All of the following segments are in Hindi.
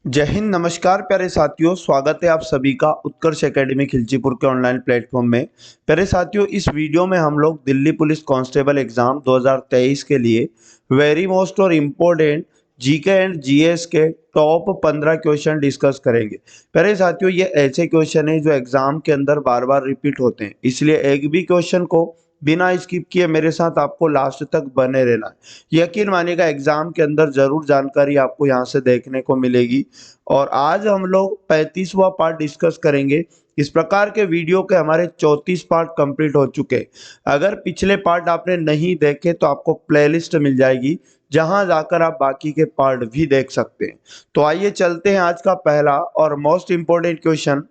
जय हिंद, नमस्कार प्यारे साथियों। स्वागत है आप सभी का उत्कर्ष एकेडमी खिलचीपुर के ऑनलाइन प्लेटफॉर्म में। प्यारे साथियों, इस वीडियो में हम लोग दिल्ली पुलिस कांस्टेबल एग्जाम 2023 के लिए वेरी मोस्ट और इम्पोर्टेंट जीके एंड जीएस के टॉप 15 क्वेश्चन डिस्कस करेंगे। प्यारे साथियों, ये ऐसे क्वेश्चन है जो एग्जाम के अंदर बार बार रिपीट होते हैं, इसलिए एक भी क्वेश्चन को बिना स्किप किए मेरे साथ आपको लास्ट तक बने रहना है। यकीन मानिएगा, एग्जाम के अंदर जरूर जानकारी आपको यहाँ से देखने को मिलेगी। और आज हम लोग 35वां पार्ट डिस्कस करेंगे। इस प्रकार के वीडियो के हमारे 34 पार्ट कंप्लीट हो चुके हैं। अगर पिछले पार्ट आपने नहीं देखे तो आपको प्लेलिस्ट मिल जाएगी, जहां जाकर आप बाकी के पार्ट भी देख सकते हैं। तो आइए चलते हैं आज का पहला और मोस्ट इंपोर्टेंट क्वेश्चन।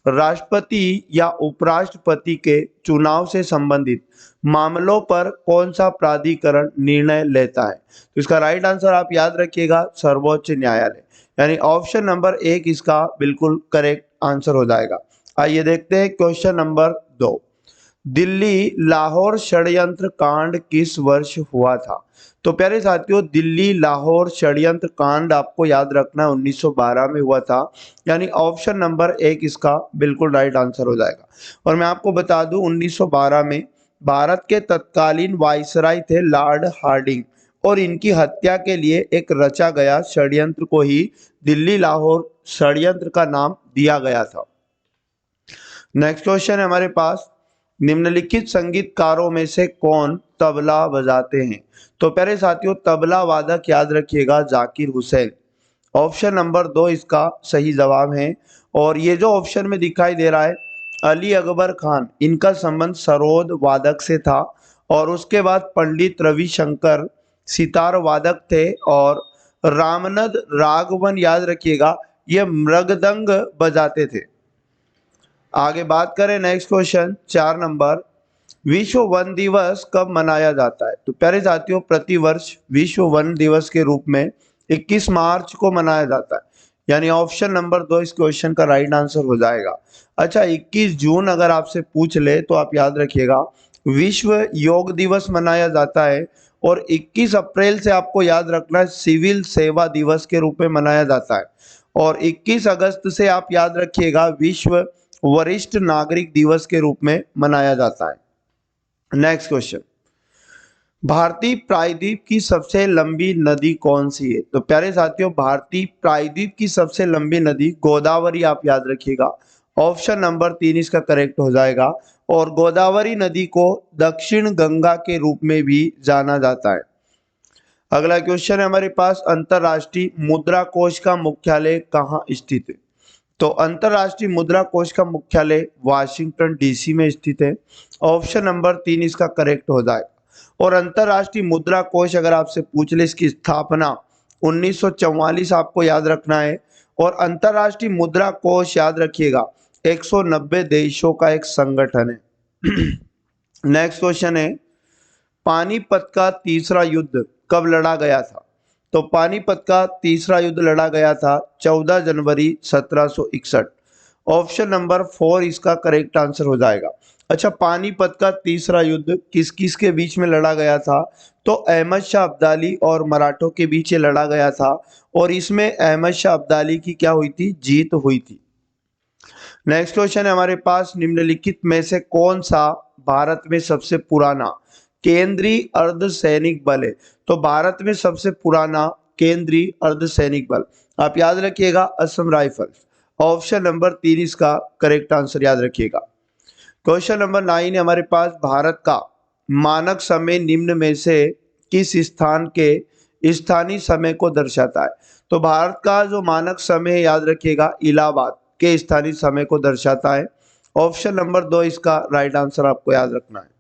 राष्ट्रपति या उपराष्ट्रपति के चुनाव से संबंधित मामलों पर कौन सा प्राधिकरण निर्णय लेता है? तो इसका राइट आंसर आप याद रखिएगा, सर्वोच्च न्यायालय। यानी ऑप्शन नंबर 1 इसका बिल्कुल करेक्ट आंसर हो जाएगा। आइए देखते हैं क्वेश्चन नंबर 2। दिल्ली लाहौर षड्यंत्र कांड किस वर्ष हुआ था? तो प्यारे साथियों, दिल्ली लाहौर षड्यंत्र कांड आपको याद रखना 1912 में हुआ था। यानी ऑप्शन नंबर 1 इसका बिल्कुल राइट आंसर हो जाएगा। और मैं आपको बता दूं, 1912 में भारत के तत्कालीन वायसराय थे लॉर्ड हार्डिंग, और इनकी हत्या के लिए एक रचा गया षड्यंत्र को ही दिल्ली लाहौर षड्यंत्र का नाम दिया गया था। नेक्स्ट क्वेश्चन है हमारे पास, निम्नलिखित संगीतकारों में से कौन तबला बजाते हैं? तो प्यारे साथियों, तबला वादक याद रखिएगा जाकिर हुसैन। ऑप्शन नंबर 2 इसका सही जवाब है। और ये जो ऑप्शन में दिखाई दे रहा है, अली अकबर खान, इनका संबंध सरोद वादक से था। और उसके बाद पंडित रविशंकर सितार वादक थे, और रामनद राघवन याद रखिएगा ये मृदंग बजाते थे। आगे बात करें नेक्स्ट क्वेश्चन 4 नंबर, विश्व वन दिवस कब मनाया जाता है? तो प्यारे साथियों, प्रतिवर्ष विश्व वन दिवस के रूप में 21 मार्च को मनाया जाता है। यानी ऑप्शन नंबर 2 इस क्वेश्चन का राइट आंसर हो जाएगा। अच्छा, 21 जून अगर आपसे पूछ ले तो आप याद रखिएगा विश्व योग दिवस मनाया जाता है। और 21 अप्रैल से आपको याद रखना है सिविल सेवा दिवस के रूप में मनाया जाता है। और 21 अगस्त से आप याद रखिएगा विश्व वरिष्ठ नागरिक दिवस के रूप में मनाया जाता है। नेक्स्ट क्वेश्चन, भारतीय प्रायद्वीप की सबसे लंबी नदी कौन सी है? तो प्यारे साथियों, भारतीय प्रायद्वीप की सबसे लंबी नदी गोदावरी आप याद रखिएगा। ऑप्शन नंबर 3 इसका करेक्ट हो जाएगा। और गोदावरी नदी को दक्षिण गंगा के रूप में भी जाना जाता है। अगला क्वेश्चन है हमारे पास, अंतरराष्ट्रीय मुद्रा कोष का मुख्यालय कहाँ स्थित है? तो अंतरराष्ट्रीय मुद्रा कोष का मुख्यालय वाशिंगटन डीसी में स्थित है। ऑप्शन नंबर 3 इसका करेक्ट हो जाएगा। और अंतरराष्ट्रीय मुद्रा कोष अगर आपसे पूछ ले, इसकी स्थापना 1944 आपको याद रखना है। और अंतरराष्ट्रीय मुद्रा कोष याद रखिएगा 190 देशों का एक संगठन है। नेक्स्ट क्वेश्चन है, पानीपत का तीसरा युद्ध कब लड़ा गया था? तो पानीपत का तीसरा युद्ध लड़ा गया था 14 जनवरी 1761। ऑप्शन नंबर 4 इसका करेक्ट आंसर हो जाएगा। अच्छा, पानीपत का तीसरा युद्ध किस किस के बीच में लड़ा गया था? तो अहमद शाह अब्दाली और मराठों के बीच ये लड़ा गया था। और इसमें अहमद शाह अब्दाली की क्या हुई थी? जीत हुई थी। नेक्स्ट क्वेश्चन है हमारे पास, निम्नलिखित में से कौन सा भारत में सबसे पुराना केंद्रीय अर्धसैनिक बल है? तो भारत में सबसे पुराना केंद्रीय अर्धसैनिक बल आप याद रखिएगा असम राइफल्स। ऑप्शन नंबर 3 इसका करेक्ट आंसर याद रखिएगा। क्वेश्चन नंबर 9 है हमारे पास, भारत का मानक समय निम्न में से किस स्थान के स्थानीय समय को दर्शाता है? तो भारत का जो मानक समय है याद रखिएगा इलाहाबाद के स्थानीय समय को दर्शाता है। ऑप्शन नंबर 2 इसका राइट आंसर आपको याद रखना है।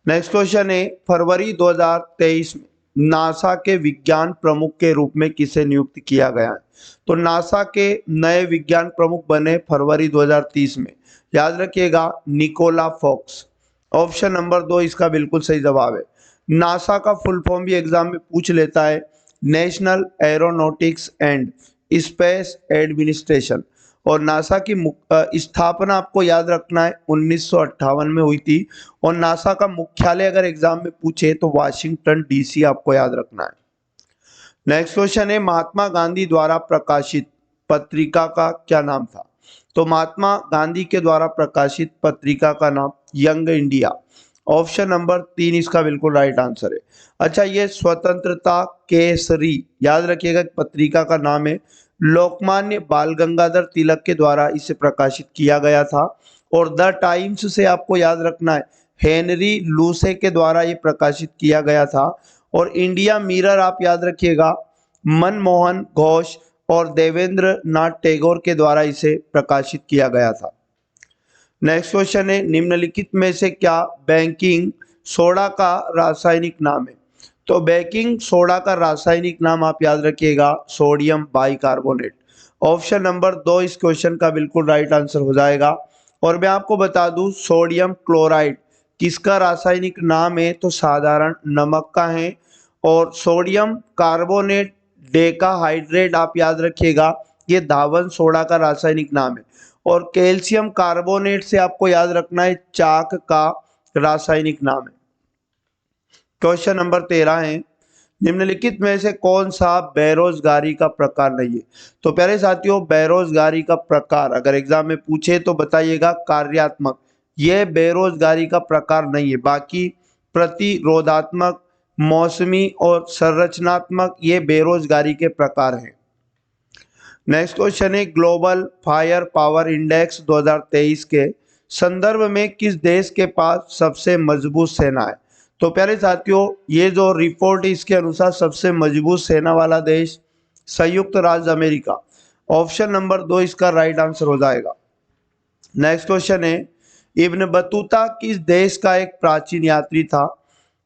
नेक्स्ट क्वेश्चन है, फरवरी 2023 में नासा के विज्ञान प्रमुख के रूप में किसे नियुक्त किया गया है? तो नासा के नए विज्ञान प्रमुख बने फरवरी 2030 में, याद रखिएगा निकोला फॉक्स। ऑप्शन नंबर 2 इसका बिल्कुल सही जवाब है। नासा का फुल फॉर्म भी एग्जाम में पूछ लेता है, national aeronautics and space administration. और नासा की स्थापना आपको याद रखना है 1958 में हुई थी। और नासा का मुख्यालय अगर एग्जाम में पूछे तो वाशिंगटन डीसी आपको याद रखना है। नेक्स्ट क्वेश्चन है, महात्मा गांधी द्वारा प्रकाशित पत्रिका का क्या नाम था? तो महात्मा गांधी के द्वारा प्रकाशित पत्रिका का नाम यंग इंडिया। ऑप्शन नंबर 3 इसका बिल्कुल राइट आंसर है। अच्छा, ये स्वतंत्रता केसरी, याद रखिएगा पत्रिका का नाम है। लोकमान्य बाल गंगाधर तिलक के द्वारा इसे प्रकाशित किया गया था। और द टाइम्स से आपको याद रखना है, हेनरी लूसे के द्वारा ये प्रकाशित किया गया था। और इंडिया मिरर आप याद रखिएगा, मनमोहन घोष और देवेंद्र नाथ टैगोर के द्वारा इसे प्रकाशित किया गया था। नेक्स्ट क्वेश्चन है, निम्नलिखित में से क्या बेकिंग सोडा का रासायनिक नाम है? तो बेकिंग सोडा का रासायनिक नाम आप याद रखिएगा, सोडियम बाइकार्बोनेट। ऑप्शन नंबर 2 इस क्वेश्चन का बिल्कुल राइट आंसर हो जाएगा। और मैं आपको बता दूं, सोडियम क्लोराइड किसका रासायनिक नाम है? तो साधारण नमक का है। और सोडियम कार्बोनेट डेकाहाइड्रेट आप याद रखिएगा, ये धावन सोडा का रासायनिक नाम है। और कैल्शियम कार्बोनेट से आपको याद रखना है, चाक का रासायनिक नाम है। क्वेश्चन नंबर 13 है, निम्नलिखित में से कौन सा बेरोजगारी का प्रकार नहीं है? तो प्यारे साथियों, बेरोजगारी का प्रकार अगर एग्जाम में पूछे तो बताइएगा कार्यात्मक, यह बेरोजगारी का प्रकार नहीं है। बाकी प्रतिरोधात्मक, मौसमी और संरचनात्मक ये बेरोजगारी के प्रकार हैं। नेक्स्ट क्वेश्चन है, ग्लोबल फायर पावर इंडेक्स 2023 के संदर्भ में किस देश के पास सबसे मजबूत सेना है? तो प्यारे साथियों, ये जो रिपोर्ट है इसके अनुसार सबसे मजबूत सेना वाला देश संयुक्त राज्य अमेरिका। ऑप्शन नंबर 2 इसका राइट आंसर हो जाएगा। नेक्स्ट क्वेश्चन है, इब्न बतूता किस देश का एक प्राचीन यात्री था?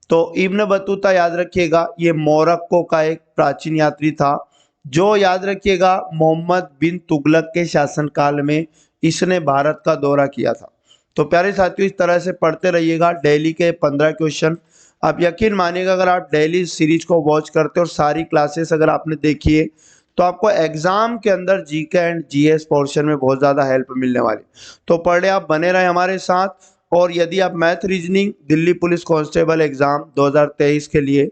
तो इब्न बतूता याद रखिएगा, ये मोरक्को का एक प्राचीन यात्री था, जो याद रखिएगा मोहम्मद बिन तुगलक के शासनकाल में इसने भारत का दौरा किया था। तो प्यारे साथियों, इस तरह से पढ़ते रहिएगा डेली के 15 क्वेश्चन। आप यकीन मानिएगा, अगर आप डेली सीरीज को वॉच करते और सारी क्लासेस अगर आपने देखी है तो आपको एग्जाम के अंदर जीके एंड जीएस पोर्शन में बहुत ज़्यादा हेल्प मिलने वाली। तो पढ़े, आप बने रहे हमारे साथ। और यदि आप math reasoning Delhi police constable exam 2023 के लिए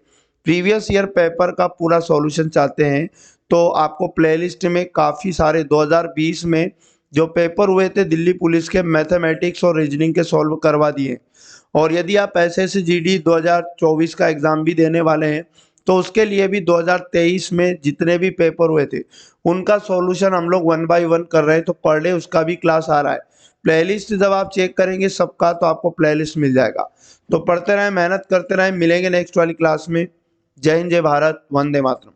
प्रीवियस ईयर पेपर का पूरा सॉल्यूशन चाहते हैं तो आपको प्लेलिस्ट में काफ़ी सारे 2020 में जो पेपर हुए थे दिल्ली पुलिस के मैथमेटिक्स और रीजनिंग के सॉल्व करवा दिए। और यदि आप एसएससी-जीडी 2024 का एग्ज़ाम भी देने वाले हैं तो उसके लिए भी 2023 में जितने भी पेपर हुए थे उनका सॉल्यूशन हम लोग 1 बाय 1 कर रहे हैं। तो पर डे उसका भी क्लास आ रहा है। प्लेलिस्ट जब आप चेक करेंगे सबका तो आपको प्लेलिस्ट मिल जाएगा। तो पढ़ते रहें, मेहनत करते रहें, मिलेंगे नेक्स्ट वाली क्लास में। जय हिंद, जय भारत, वंदे मातरम।